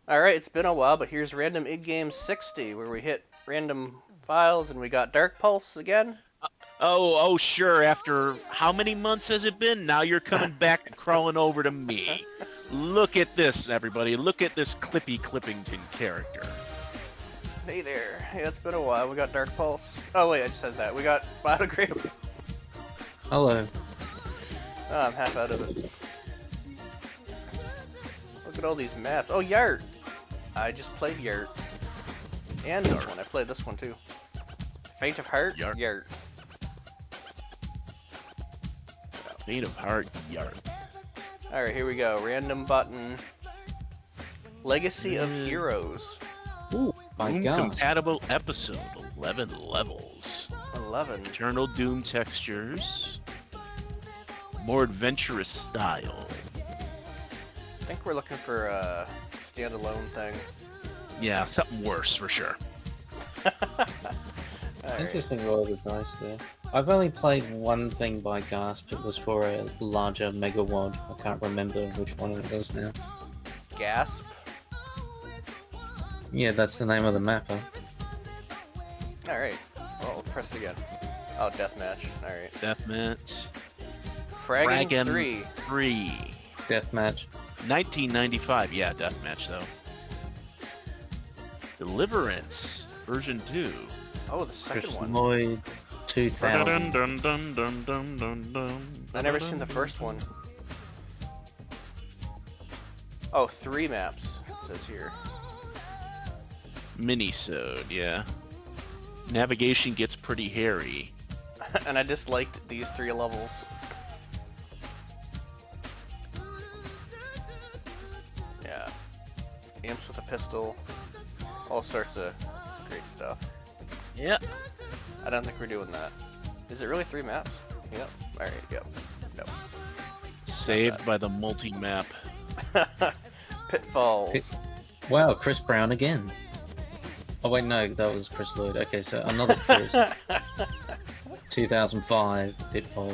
Alright, it's been a while, but here's Random Id Game 60, where we hit random files and we got Dark Pulse again. Oh, sure. After how many months has it been? Now you're coming back and crawling over to me. Look at this, everybody. Look at this Clippy Clippington character. Hey there. Hey, it's been a while. We got Dark Pulse. Oh, wait, I just said that. We got Biodegradable. Hello. Oh, I'm half out of it. Look at all these maps. Oh, Yart! I just played Yart. And this one. I played this one, too. Faint of Heart? Yart. Faint of Heart, Yart. Alright, here we go. Random button. Legacy of Heroes. Ooh, my Doom God. compatible episode, 11 levels. 11. Eternal Doom textures. More adventurous style. I think we're looking for a standalone thing. Yeah, something worse for sure. Alright. Interesting roll of dice there. I've only played one thing by Gasp. It was for a larger Mega Wad. I can't remember which one it was now. Gasp. Yeah, that's the name of the map, huh? Alright. Oh, we'll press it again. Oh, deathmatch. Alright. Deathmatch. Fragging 3. 3. Deathmatch. 1995, yeah, deathmatch though. Deliverance, version 2. Oh, the second Chris one. Lloyd 2000. I never seen the first one. Oh, 3 maps, it says here. Minisode, yeah. Navigation gets pretty hairy. And I disliked these 3 levels. Yeah. Imps with a pistol. All sorts of great stuff. Yep. I don't think we're doing that. Is it really 3 maps? Yep. Alright, yep. Nope. Saved by the multi-map. Pitfalls. Wow, Chris Brown again. Oh wait, no, that was Chris Lloyd. Okay, so another Chris. 2005, Pitfall.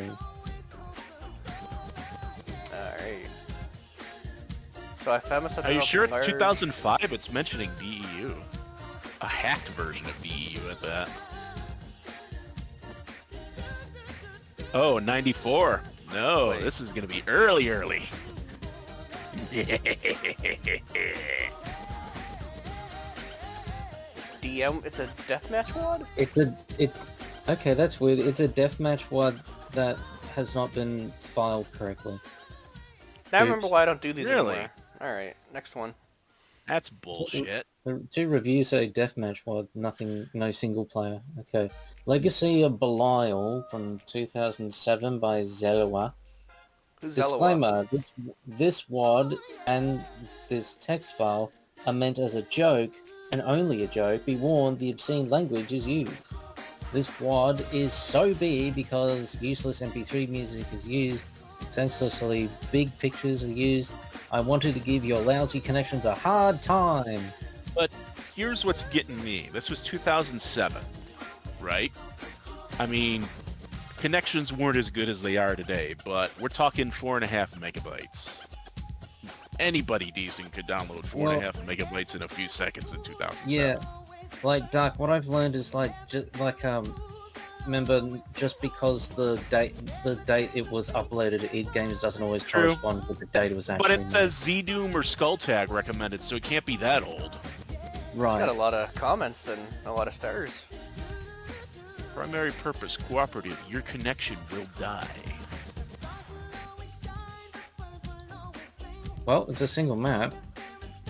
Alright. So I found myself... Are you sure it's large... 2005? It's mentioning BEU. A hacked version of BEU at that. Oh, 94. No, Wait. this is going to be early. DM, it's a deathmatch wad? Okay, that's weird. It's a deathmatch WAD that has not been filed correctly. Now I remember why I don't do these Really? anymore. Alright, next one. That's bullshit. The 2 reviews say deathmatch WAD, nothing, no single player. Okay. Legacy of Belial from 2007 by Zelawa. Who's Zelawa? Disclaimer, this WAD and this text file are meant as a joke, and only a joke. Be warned, the obscene language is used. This WAD is so big because useless MP3 music is used, senselessly big pictures are used. I wanted to give your lousy connections a hard time. But here's what's getting me. This was 2007, right? I mean, connections weren't as good as they are today, but we're talking 4.5 megabytes. Anybody decent could download 4.5 megabytes in a few seconds in 2007. Yeah, like Dark, what I've learned is remember, just because the date it was uploaded to id Games doesn't always True. correspond with the date it was actually But it made. says Z-Doom or Skulltag recommended, so it can't be that old. Right. It's got a lot of comments and a lot of stars. Primary purpose, cooperative, your connection will die. Well, it's a single map.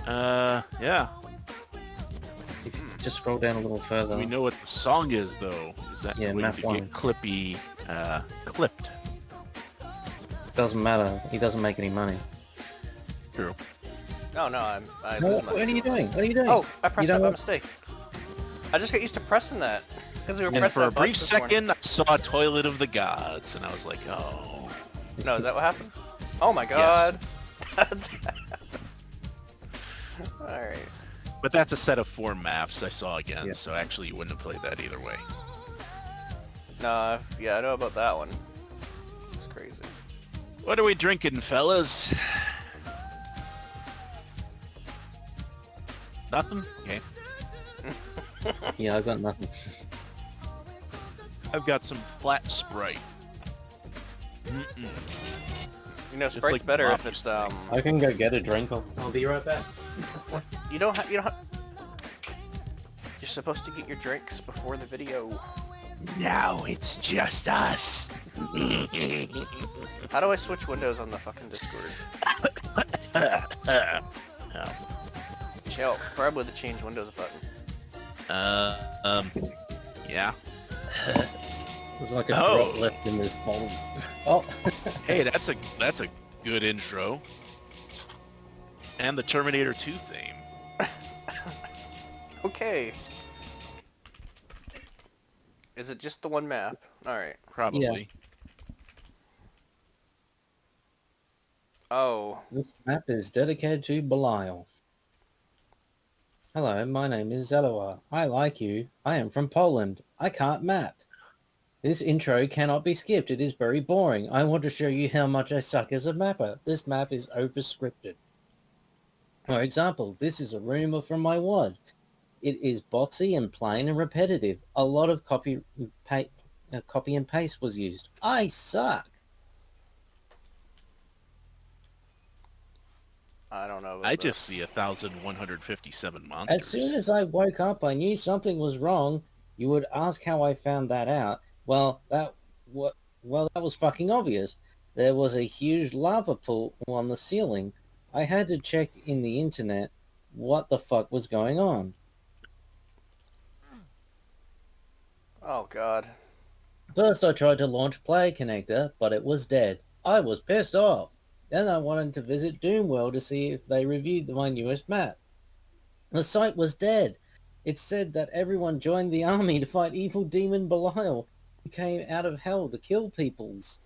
Yeah. If you just scroll down a little further. We know what the song is, though. Is that Yeah, going map to one. get Clippy, clipped? Doesn't matter. He doesn't make any money. True. Oh no, I What are you doing? What are you doing? Oh, I pressed You that by don't- mistake. I just got used to pressing that. Because we were And pressing for a that button brief this morning. second, I saw Toilet of the Gods, and I was like, oh. No, is that what happened? Oh my god. Alright. But that's a set of 4 maps I saw again, Yeah. so actually you wouldn't have played that either way. No, yeah, I know about that one. It's crazy. What are we drinking, fellas? Nothing? Okay. Yeah, I got nothing. I've got some flat Sprite. Mm-mm. You know, Just Sprite's like better Bob if it's used to I can go get a drink. I'll be right back. You don't have. You're supposed to get your drinks before the video. Now it's just us. How do I switch windows on the fucking Discord? Chill. Probably the change windows button. Yeah. There's like a Oh. drop left in this bottle. Oh. Hey, that's a good intro. And the Terminator 2 theme. Okay. Is it just the one map? Alright. Probably. Oh. This map is dedicated to Belial. Hello, my name is Zeloa. I like you. I am from Poland. I can't map. This intro cannot be skipped. It is very boring. I want to show you how much I suck as a mapper. This map is over-scripted. For example, this is a rumor from my WAD. It is boxy and plain and repetitive. A lot of copy and paste was used. I suck. I don't know. I just see 1,157 monsters. As soon as I woke up, I knew something was wrong. You would ask how I found that out. Well, that was fucking obvious. There was a huge lava pool on the ceiling. I had to check in the internet what the fuck was going on. Oh, God. First, I tried to launch Play Connector, but it was dead. I was pissed off. Then I wanted to visit Doomworld to see if they reviewed my newest map. The site was dead. It said that everyone joined the army to fight evil demon Belial, who came out of hell to kill peoples.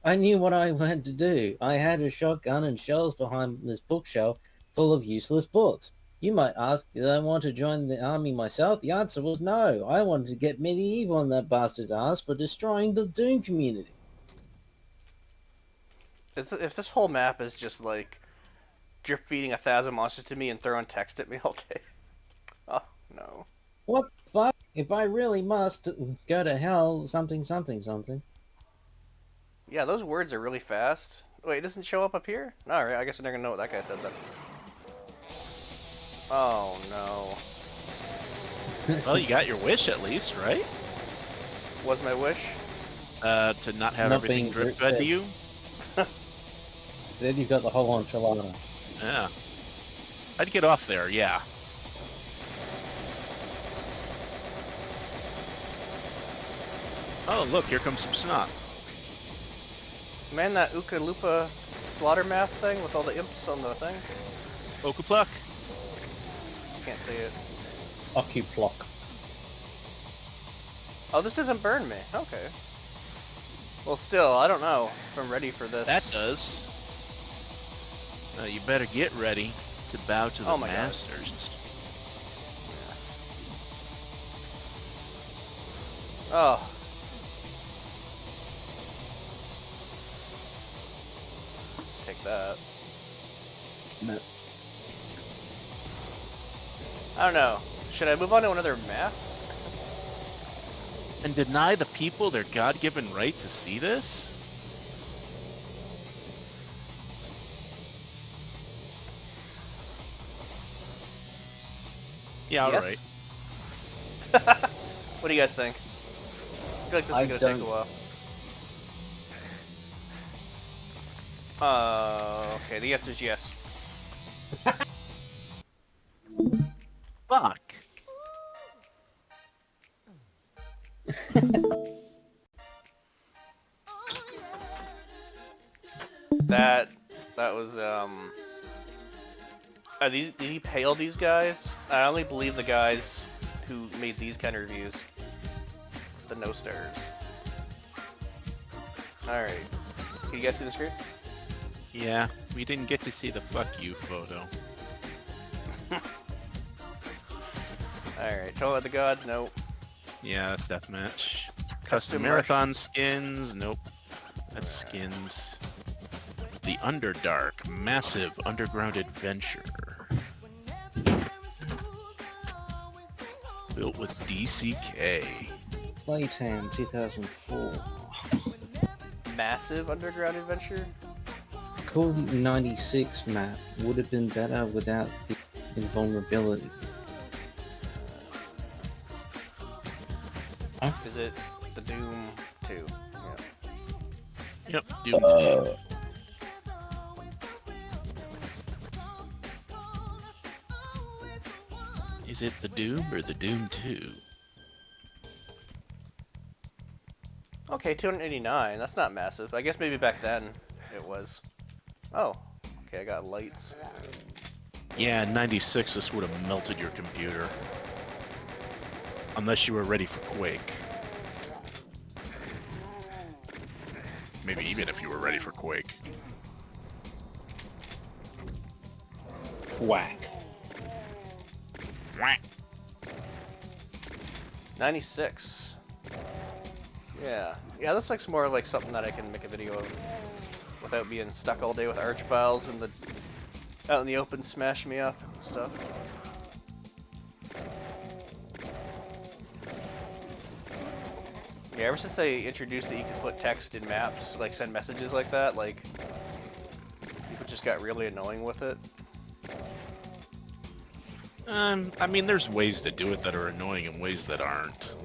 I knew what I had to do. I had a shotgun and shells behind this bookshelf full of useless books. You might ask, did I want to join the army myself? The answer was no. I wanted to get medieval on that bastard's ass for destroying the Doom community. If this whole map is just like drip feeding 1,000 monsters to me and throwing text at me all day. Oh, no. What the fuck? If I really must go to hell, something, something, something. Yeah, those words are really fast. Wait, it doesn't show up here? Alright, I guess I'm not gonna know what that guy said then. Oh, no. Well, you got your wish at least, right? Was my wish? To not have Not everything being drip drip fed to fed. you? Instead, you've got the whole enchilada. Yeah. I'd get off there, yeah. Oh, look, here comes some snot. Man, that Ooka Loopa slaughter map thing with all the imps on the thing? Okapluck. Can't see it. Occuplock. Oh, this doesn't burn me. Okay. Well, still, I don't know if I'm ready for this. That does. You better get ready to bow to the Oh my God. masters. Oh. Take that. No. I don't know. Should I move on to another map? And deny the people their God-given right to see this? Yeah, Yes? alright. What do you guys think? I feel like this is gonna take a while. Okay, the answer is yes. Fuck. That was did he pay all these guys? I only believe the guys who made these kind of reviews. The no stars. Alright. Can you guys see the screen? Yeah, we didn't get to see the fuck you photo. Alright, Toll of the Gods, nope. Yeah, that's deathmatch. Custom Custom marathon skins, nope. That's skins. The UnderDark, massive underground adventure. Built with DCK. Slaytan 2004. Massive underground adventure. Cool 96 map would have been better without the invulnerability. Huh? Is it the Doom 2? Yeah. Yep, Doom 2. Is it the Doom or the Doom 2? Okay, 289. That's not massive. I guess maybe back then it was. Oh, okay. I got lights. Yeah, in 96 this would have melted your computer. Unless you were ready for Quake. Maybe even if you were ready for Quake. Whack. Whack. 96. Yeah, this looks more like something that I can make a video of without being stuck all day with archviles and out in the open smash me up and stuff. Yeah, ever since they introduced that you could put text in maps, like send messages like that, like people just got really annoying with it. I mean, there's ways to do it that are annoying and ways that aren't.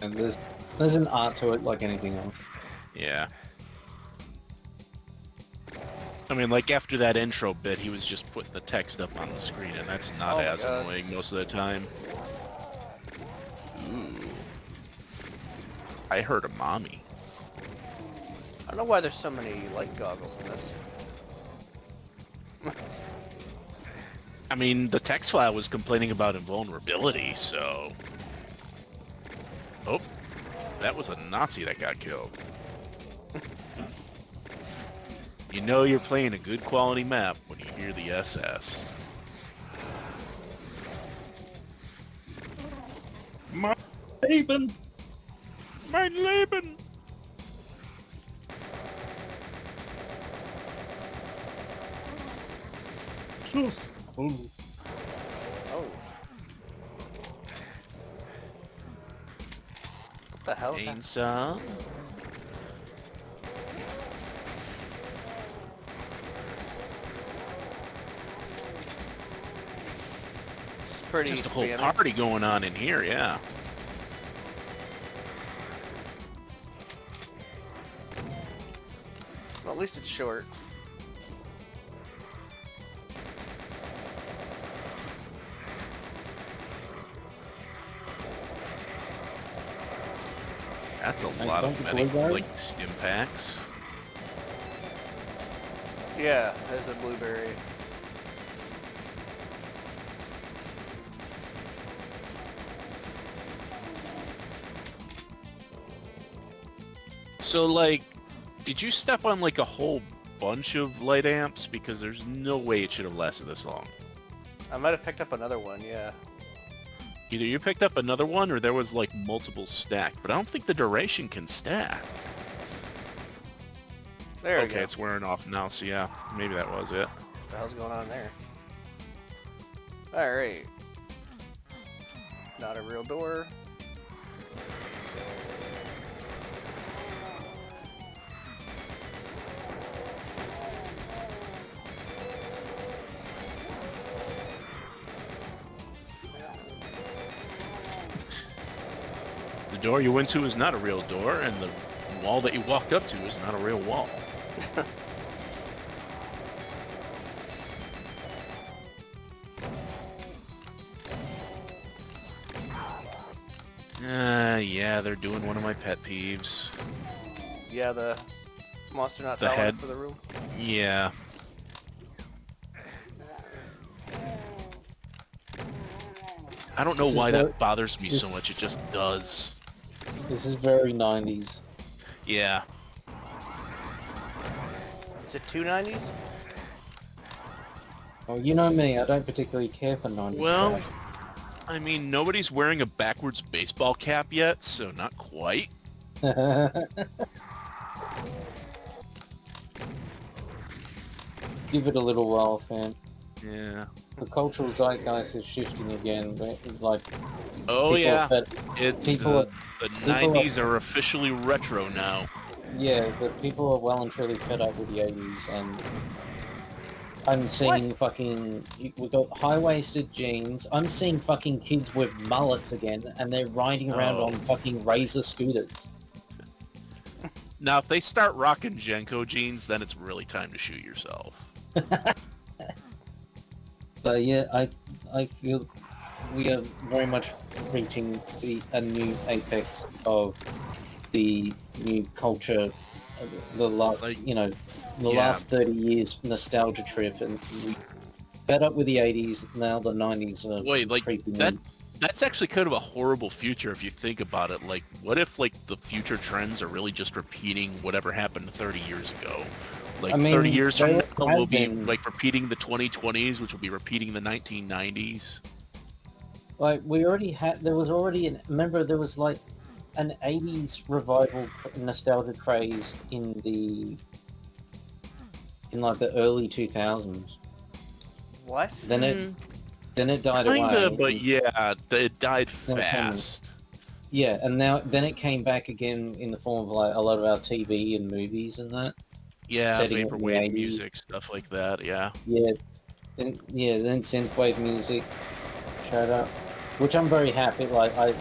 And there's an art to it like anything else. Yeah. I mean, like, after that intro bit, he was just putting the text up on the screen, and that's not Oh my as God. annoying most of the time. Ooh. I heard a mommy. I don't know why there's so many light goggles in this. I mean, the text file was complaining about invulnerability, so... Oh, that was a Nazi that got killed. You know you're playing a good quality map when you hear the SS. Mein Leben! Mein Leben! Oh. What the hell is that? Chainsaw. It's pretty Just a whole spammy. party going on in here, yeah. Well, at least it's short. That's a And lot of don't medic, blueberry? like, stim packs. Yeah, there's a blueberry. So, like, did you step on, like, a whole bunch of light amps? Because there's no way it should have lasted this long. I might have picked up another one, yeah. Either you picked up another one or there was, like, multiple stacked. But I don't think the duration can stack. There we Okay, go. it's wearing off now, so yeah, maybe that was it. What the hell's going on there? Alright. Not a real door. The door you went to is not a real door, and the wall that you walked up to is not a real wall. Yeah, they're doing one of my pet peeves. Yeah, the monster not The tall head. enough for the room. Yeah. I don't know This is why very- that bothers me so much, it just does. This is very 90s. Yeah. Is it 290s? Well, you know me, I don't particularly care for 90s Well, crap. I mean, nobody's wearing a backwards baseball cap yet, so not quite. Give it a little while, fam. Yeah. the cultural zeitgeist is shifting again. Like, Oh people yeah, are fed, it's people the people are, 90s are officially retro now. yeah, but people are well and truly fed up with the 80s, and I'm What? seeing fucking, we got high-waisted jeans. I'm seeing fucking kids with mullets again, and they're riding around Oh. on fucking Razor scooters. Now, if they start rocking Jenko jeans, then it's really time to shoot yourself. But yeah, I feel we are very much reaching a new apex of the new culture, the last, Like, you know, the yeah. last 30 years nostalgia trip, and we fed up with the 80s. Now the 90s are Wait, like, creeping that in. that's actually kind of a horrible future if you think about it. Like, what if, like, the future trends are really just repeating whatever happened 30 years ago? Like, I 30 mean, years they from now, have we'll be, been, like, repeating the 2020s, which will be repeating the 1990s. like, we already had, there was already remember there was like an 80s revival nostalgia craze in like the early 2000s. What? Then it died Kinda, away. but yeah, it died Then it came, fast. yeah, and then it came back again in the form of like a lot of our TV and movies and that, Yeah, setting it in the vaporwave 80s. music, stuff like that, yeah. Then synthwave music showed up, which I'm very happy. Like I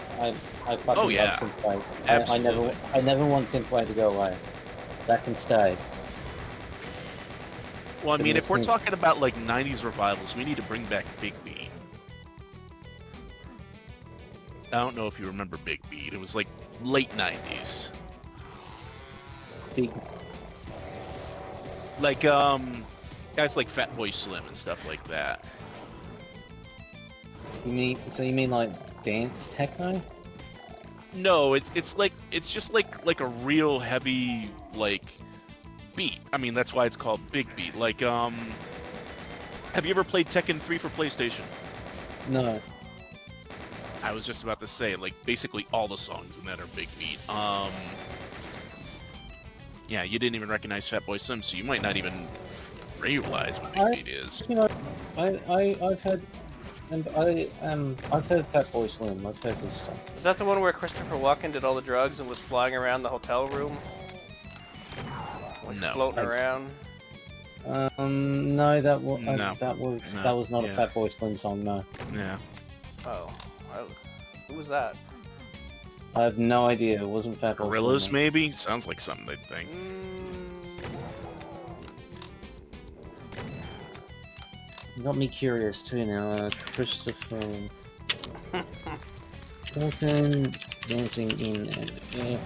Oh fucking love yeah, synthwave. absolutely. I never want synthwave to go away. That can stay. Well, I But mean, the if we're synth, talking about, like, 90s revivals, we need to bring back Big Beat. I don't know if you remember Big Beat. It was, like, late 90s. big, Like, guys like Fatboy Slim and stuff like that. you mean like dance techno? No, it's just like a real heavy, like, beat. I mean, that's why it's called Big Beat. Like, have you ever played Tekken 3 for PlayStation? No. I was just about to say, like, basically all the songs in that are Big Beat. Yeah, you didn't even recognize Fatboy Slim, so you might not even realize what Big Beat is. You know, I've heard, and I've heard Fatboy Slim. I've heard his stuff. Is that the one where Christopher Walken did all the drugs and was flying around the hotel room? Like No. floating around? No, that was No. that was No. that was not Yeah. a Fatboy Slim song. No, Yeah. Oh. Who was that? I have no idea. It wasn't Fatboy Gorillas, Slim. maybe? Sounds like something they'd think. You got me curious too now. Christopher Walken dancing in an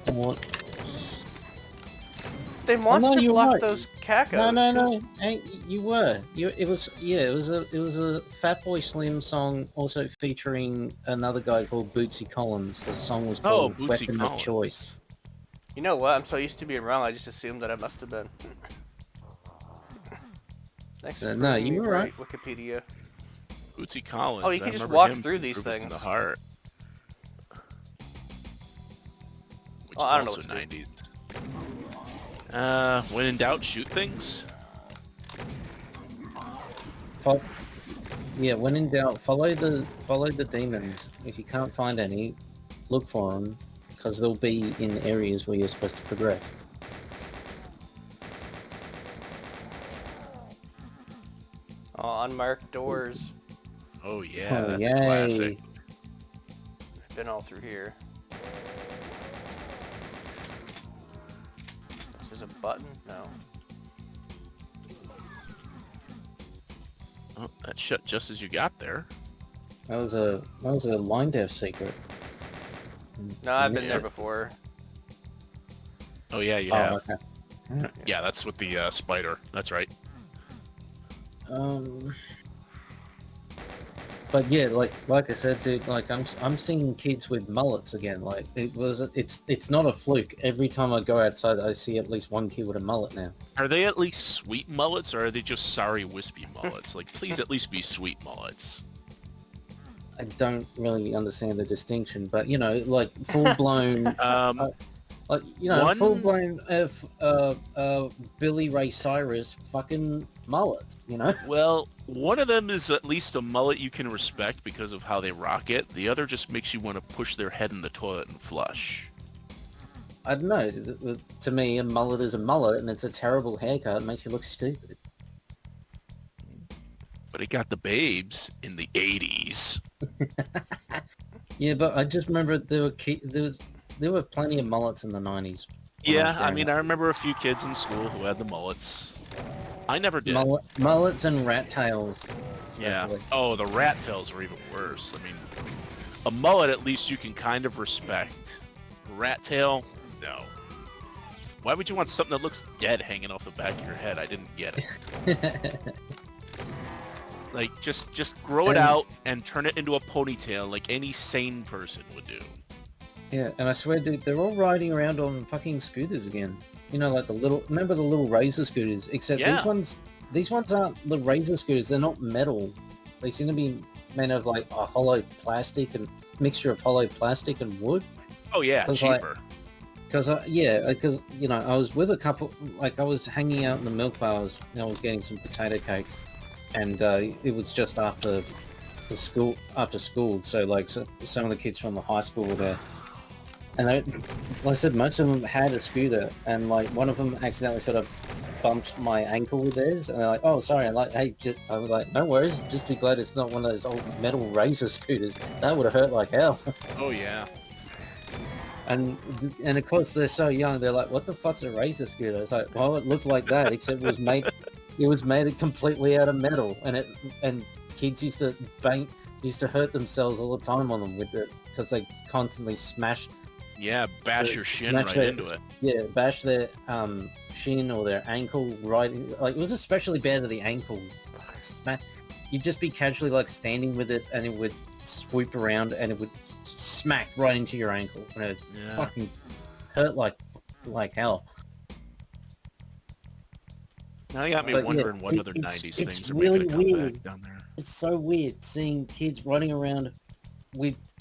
airport. They monster you're blocked right. those cacos. No. Hey, you were. It was a Fatboy Slim song, also featuring another guy called Bootsy Collins. The song was Oh, called Bootsy "Weapon of Collins. Choice." You know what? I'm so used to being wrong, I just assumed that it must have been. Thanks for No, proving you me were right. Wikipedia. Bootsy Collins. Oh, you I can just remember walk him through from these Groove It from things. The Heart. Which Oh, is I don't know also what to do. 90s. When in doubt, shoot things. Yeah, when in doubt, follow the demons. If you can't find any, look for them, because they'll be in areas where you're supposed to progress. Oh, unmarked doors. Oh yeah, Oh, that's yay. a classic. I've been all through here. This is a button? No. Oh, that shut just as you got there. That was a line dev secret. No, I've been Missed there it. before. Oh yeah, you Oh, have. okay. Yeah, that's with the spider. That's right. But yeah, like I said, dude, like I'm seeing kids with mullets again. Like it's not a fluke. Every time I go outside, I see at least one kid with a mullet now. Are they at least sweet mullets, or are they just sorry wispy mullets? Like, please at least be sweet mullets. I don't really understand the distinction, but you know, like full blown. Like, you know, One- full-blown Billy Ray Cyrus fucking mullets, you know? Well, one of them is at least a mullet you can respect because of how they rock it. The other just makes you want to push their head in the toilet and flush. I don't know. To me, a mullet is a mullet, and it's a terrible haircut. It makes you look stupid. But it got the babes in the 80s. Yeah, but I just remember there were plenty of mullets in the 90s. Yeah, I mean, I remember a few kids in school who had the mullets. I never did. Mullets and rat tails. Yeah. Especially. Oh, the rat tails were even worse. I mean, a mullet at least you can kind of respect. Rat tail, no. Why would you want something that looks dead hanging off the back of your head? I didn't get it. Like, just grow it out and turn it into a ponytail like any sane person would do. Yeah, and I swear, dude, they're all riding around on fucking scooters again. You know, like remember the little razor scooters? Except Yeah. these ones aren't the razor scooters. They're not metal. They seem to be made of like a hollow plastic and mixture of hollow plastic and wood. Oh yeah, cheaper. Because you know, I was with a couple. Like, I was hanging out in the milk bars. And I was getting some potato cakes, and it was just after school. So like, some of the kids from the high school were there. And like I said, most of them had a scooter, and like one of them accidentally sort of bumped my ankle with theirs, and they're like, "Oh, sorry." I'm like, "Hey," I was like, "No worries. Just be glad it's not one of those old metal razor scooters. That would have hurt like hell." Oh yeah. And of course they're so young. They're like, "What the fuck's a razor scooter?" It's like, "Well, it looked like that, except it was made completely out of metal, and kids used to hurt themselves all the time on them with it because they constantly smashed." Yeah, bash your shin right into it. Yeah, bash their shin or their ankle right. Like, it was especially bad to the ankles. You'd just be casually like standing with it, and it would swoop around, and it would smack right into your ankle, and it fucking hurt like hell. Now you got me But wondering yeah, what other it's 90s things are really making a comeback weird. down there. It's so weird seeing kids running around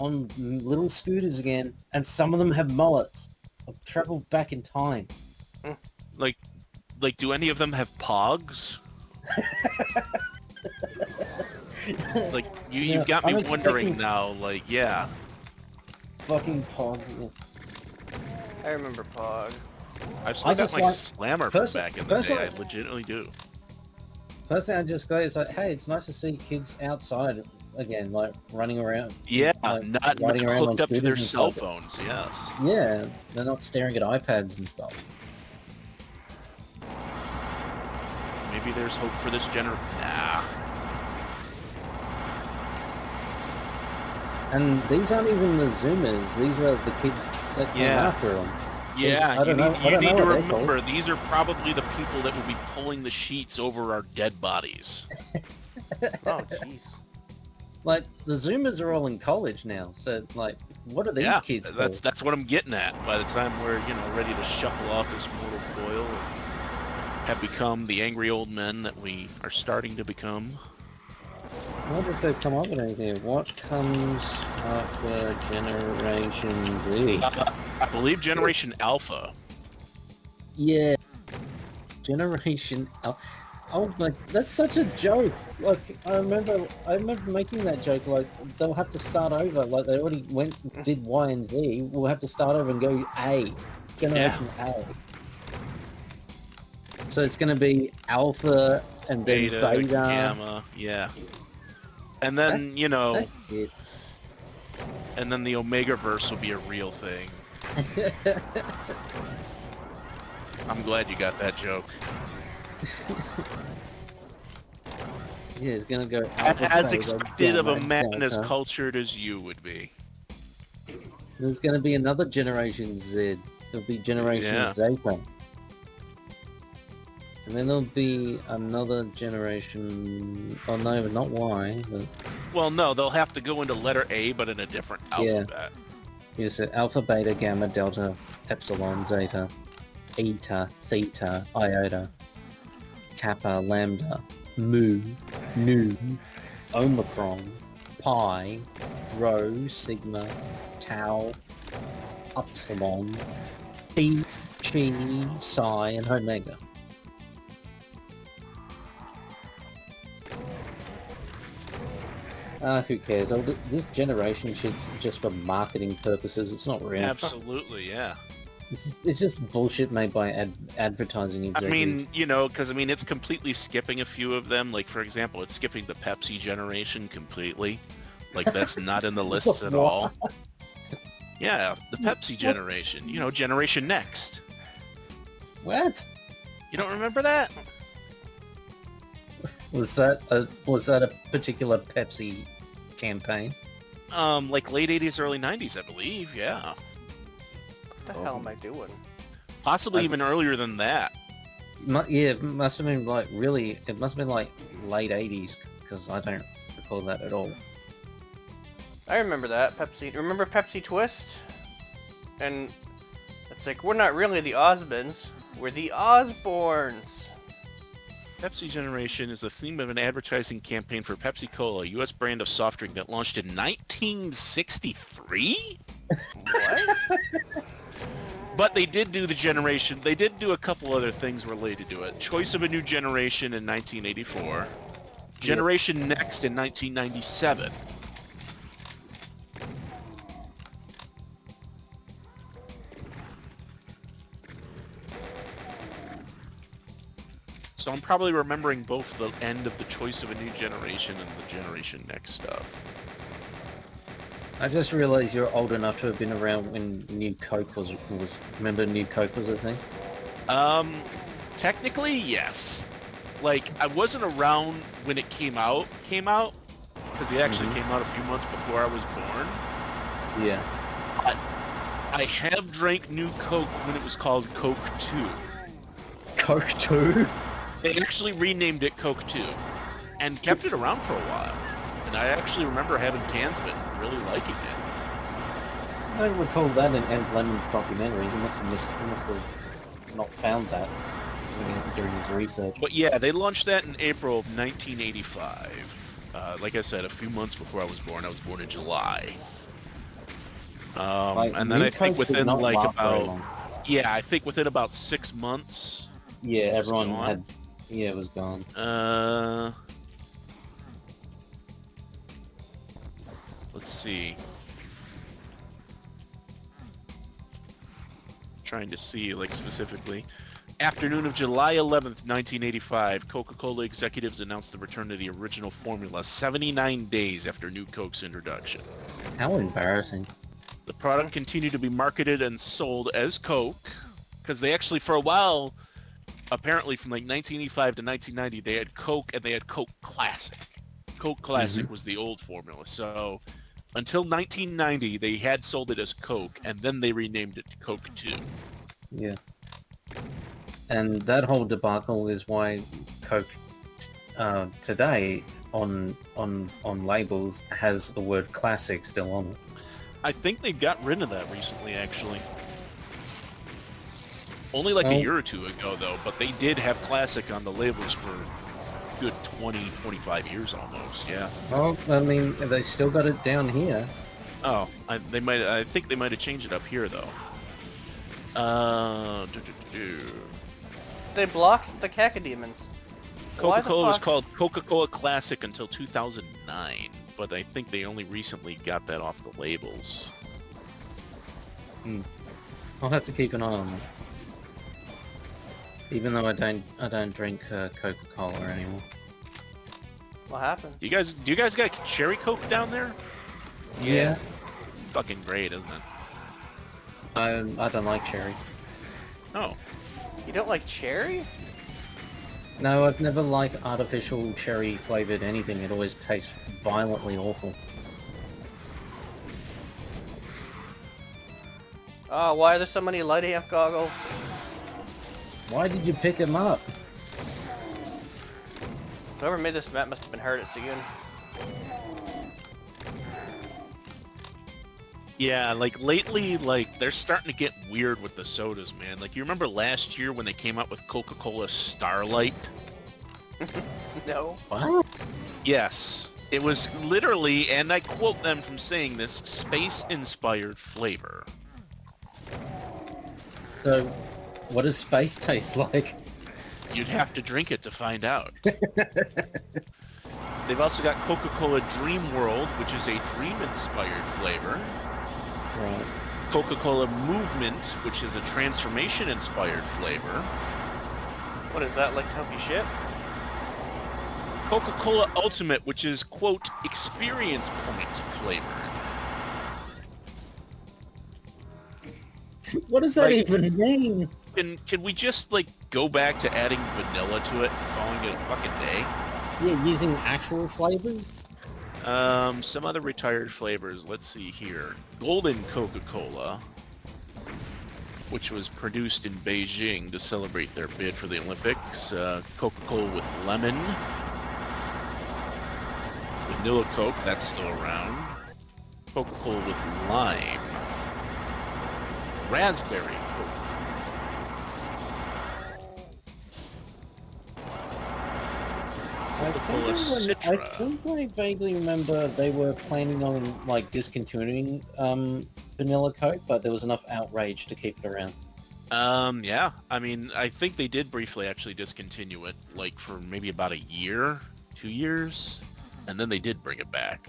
on little scooters again, and some of them have mullets. I've traveled back in time. Like, do any of them have pogs? Like, you've got me wondering now, like, yeah. Fucking pogs. I remember Pog. I've still got my slammer from back in the day, I legitimately do. Personally, I just go, it's like, hey, it's nice to see kids outside again, like, running around. Yeah, like, not riding around hooked on up to their scooters and cell stuff. phones, yes. Yeah, they're not staring at iPads and stuff. Maybe there's hope for this Nah. And these aren't even the Zoomers. These are the kids that came after them. Yeah, you need to remember, these are probably the people that will be pulling the sheets over our dead bodies. Oh, jeez. Like, the Zoomers are all in college now, so, like, what are these kids called? That's what I'm getting at. By the time we're, ready to shuffle off this mortal coil and have become the angry old men that we are starting to become. I wonder if they've come up with anything. What comes after Generation Z? I believe Generation Alpha. Yeah. Generation Alpha. Oh, like, that's such a joke. Like, I remember making that joke. Like, they'll have to start over. Like, they already did Y and Z. We'll have to start over and go A. Generation A. So it's going to be Alpha and then Beta. Gamma, yeah. And then, That's it. And then the Omega-verse will be a real thing. I'm glad you got that joke. Yeah, it's gonna go as expected of a man as cultured as you would be. There's gonna be another Generation Z. There'll be Generation Zeta. And then there'll be another generation... Oh no, not Y. But... Well, no, they'll have to go into letter A, but in a different alphabet. Yes, Alpha, Beta, Gamma, Delta, Epsilon, Zeta, Eta, Theta, Iota, Kappa, Lambda, Mu, Nu, Omicron, Pi, Rho, Sigma, Tau, Upsilon, P, Chi, Psi, and Omega. Who cares? This generation shit's just for marketing purposes. It's not real. Absolutely, yeah. It's just bullshit made by advertising I executives. mean, you know, because, I mean, it's completely skipping a few of them. Like, for example, it's skipping the Pepsi generation completely. Like, that's not in the lists at all. Yeah, the Pepsi generation. You know, Generation Next. What? You don't remember that? Was that a particular Pepsi campaign? Like late 80s, early 90s, I believe, yeah. What the hell am I doing? Possibly even earlier than that. Yeah, it must have been like really. It must have been like late 80s because I don't recall that at all. I remember that Pepsi. Remember Pepsi Twist? And it's like, we're not really the Osmonds, we're the Osborns. Pepsi Generation is the theme of an advertising campaign for Pepsi Cola, a U.S. brand of soft drink that launched in 1963? What? But they did do the generation. They did do a couple other things related to it. Choice of a New Generation in 1984. Generation Next in 1997. So I'm probably remembering both the end of the Choice of a New Generation and the Generation Next stuff. I just realized you're old enough to have been around when New Coke was. Remember New Coke was a thing? Technically, yes. Like, I wasn't around when it came out, because it actually came out a few months before I was born. Yeah. But I have drank New Coke when it was called Coke 2. Coke 2? They actually renamed it Coke 2 and kept it around for a while. And I actually remember having cans of it and really liking it. I don't recall that in Ed Lemon's documentary. He must have not found that during his research. But yeah, they launched that in April of 1985. Like I said, a few months before I was born. I was born in July. And then I think within like about... Yeah, I think within about 6 months... Yeah, everyone had... Yeah, it was gone. Let's see. Trying to see, like, specifically. Afternoon of July 11th, 1985, Coca-Cola executives announced the return to the original formula 79 days after New Coke's introduction. How embarrassing. The product continued to be marketed and sold as Coke, because they actually, for a while, apparently from like 1985 to 1990, they had Coke and they had Coke Classic. Coke Classic was the old formula, so until 1990, they had sold it as Coke, and then they renamed it to Coke 2. Yeah. And that whole debacle is why Coke today on labels has the word classic still on it. I think they got rid of that recently, actually. Only like a year or two ago, though, but they did have classic on the labels for a good 20, 25 years almost, yeah. Well, I mean, they still got it down here. Oh, I think they might have changed it up here, though. They blocked the cacodemons. Coca-Cola was called Coca-Cola Classic until 2009, but I think they only recently got that off the labels. I'll have to keep an eye on that. Even though I don't drink Coca-Cola anymore. What happened? Do you guys got cherry Coke down there? Yeah. Fucking great, isn't it? I don't like cherry. Oh. You don't like cherry? No, I've never liked artificial cherry flavored anything. It always tastes violently awful. Oh, why are there so many light amp goggles? Why did you pick him up? Whoever made this map must have been hard at seeing. Yeah, like lately, like they're starting to get weird with the sodas, man. Like you remember last year when they came out with Coca-Cola Starlight? No. What? Yes. It was literally, and I quote them from saying this, space-inspired flavor. So, what does space taste like? You'd have to drink it to find out. They've also got Coca-Cola Dream World, which is a dream-inspired flavor. Right. Coca-Cola Movement, which is a transformation-inspired flavor. What is that, like toughy shit? Coca-Cola Ultimate, which is, quote, experience point flavored. What does that Like- even mean? Can we just, like, go back to adding vanilla to it and calling it a fucking day? Yeah, using actual flavors? Some other retired flavors. Let's see here. Golden Coca-Cola, which was produced in Beijing to celebrate their bid for the Olympics. Coca-Cola with lemon. Vanilla Coke, that's still around. Coca-Cola with lime. Raspberry Coke. Coca-Cola I Citra. think I vaguely remember they were planning on like discontinuing vanilla Coke, but there was enough outrage to keep it around. Yeah. I mean, I think they did briefly actually discontinue it, like for maybe about a year, 2 years, and then they did bring it back.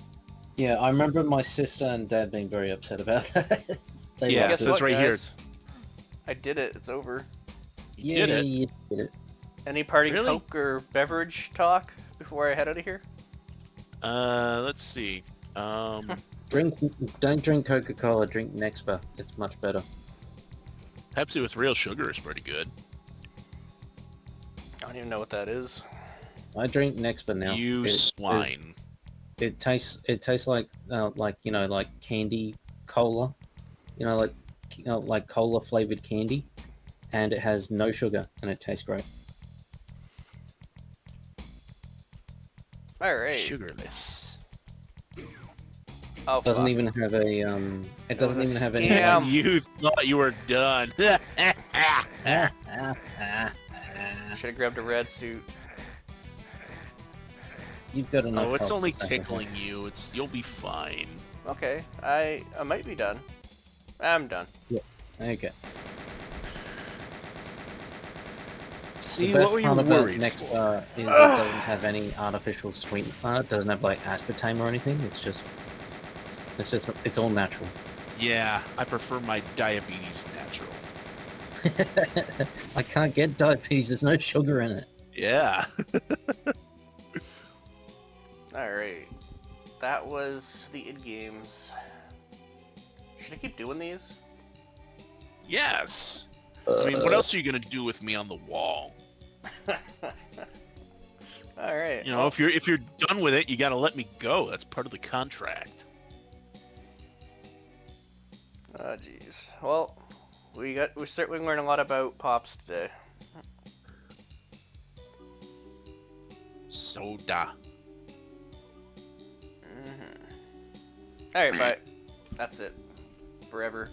Yeah, I remember my sister and dad being very upset about that. They Yeah, loved Guess so it. it's what, right here. guys? I did it. It's over. You Yeah, did it. you did it. Any party Really? Coke or beverage talk before I head out of here? Let's see. Don't drink Coca-Cola, drink Nexpa. It's much better. Pepsi with real sugar is pretty good. I don't even know what that is. I drink Nexpa now. You swine. It tastes like like candy cola, like cola flavored candy, and it has no sugar and it tastes great. All right. Sugarless. Oh, Doesn't fuck. even have a It doesn't was a even have any. scam. You thought you were done. Should have grabbed a red suit. You've got enough. Oh, it's health only to sacrifice. tickling you. You'll be fine. Okay, I might be done. I'm done. Okay. See, The best what were you part about worried Nexpa for? is it doesn't have any artificial sweetener. It doesn't have like aspartame or anything. It's all natural. Yeah, I prefer my diabetes natural. I can't get diabetes. There's no sugar in it. Yeah. All right, that was the id games. Should I keep doing these? Yes. I mean, what else are you gonna do with me on the wall? All right. You know, if you're done with it, you gotta let me go. That's part of the contract. Oh, jeez. Well, we certainly learned a lot about Pops today. Soda. All right, bye. That's it. Forever.